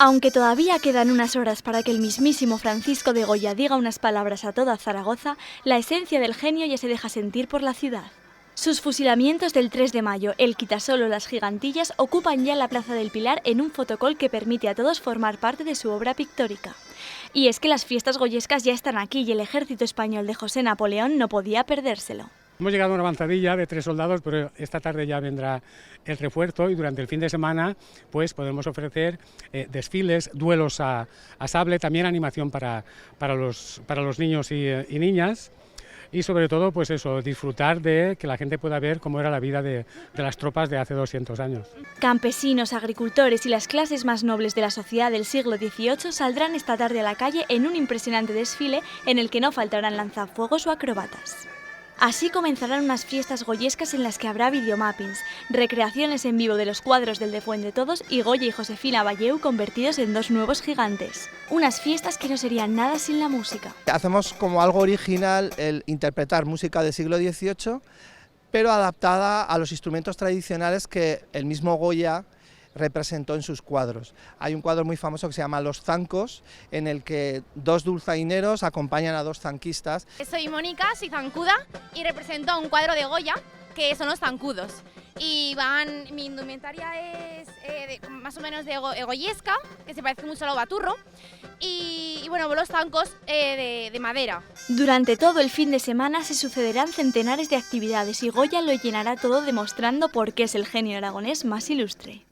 Aunque todavía quedan unas horas para que el mismísimo Francisco de Goya diga unas palabras a toda Zaragoza, la esencia del genio ya se deja sentir por la ciudad. Sus fusilamientos del 3 de mayo, el quitasol o las gigantillas ocupan ya la Plaza del Pilar en un fotocall que permite a todos formar parte de su obra pictórica. Y es que las fiestas goyescas ya están aquí y el ejército español de José Napoleón no podía perdérselo. Hemos llegado a una avanzadilla de 3 soldados, pero esta tarde ya vendrá el refuerzo y durante el fin de semana pues podemos ofrecer desfiles, duelos a sable, también animación para los niños y niñas. Y sobre todo, pues eso, disfrutar de que la gente pueda ver cómo era la vida de las tropas de hace 200 años. Campesinos, agricultores y las clases más nobles de la sociedad del siglo XVIII saldrán esta tarde a la calle en un impresionante desfile en el que no faltarán lanzafuegos o acróbatas. Así comenzarán unas fiestas goyescas en las que habrá videomappings, recreaciones en vivo de los cuadros del De Fuendetodos y Goya y Josefina Valleu convertidos en dos nuevos gigantes. Unas fiestas que no serían nada sin la música. Hacemos como algo original el interpretar música del siglo XVIII, pero adaptada a los instrumentos tradicionales que el mismo Goya representó en sus cuadros. Hay un cuadro muy famoso que se llama Los Zancos, en el que dos dulzaineros acompañan a dos zanquistas. Soy Mónica, soy zancuda y represento un cuadro de Goya que son los zancudos. Y mi indumentaria es más o menos de goyesca, que se parece mucho a lo baturro, y bueno, los zancos de madera. Durante todo el fin de semana se sucederán centenares de actividades y Goya lo llenará todo demostrando por qué es el genio aragonés más ilustre.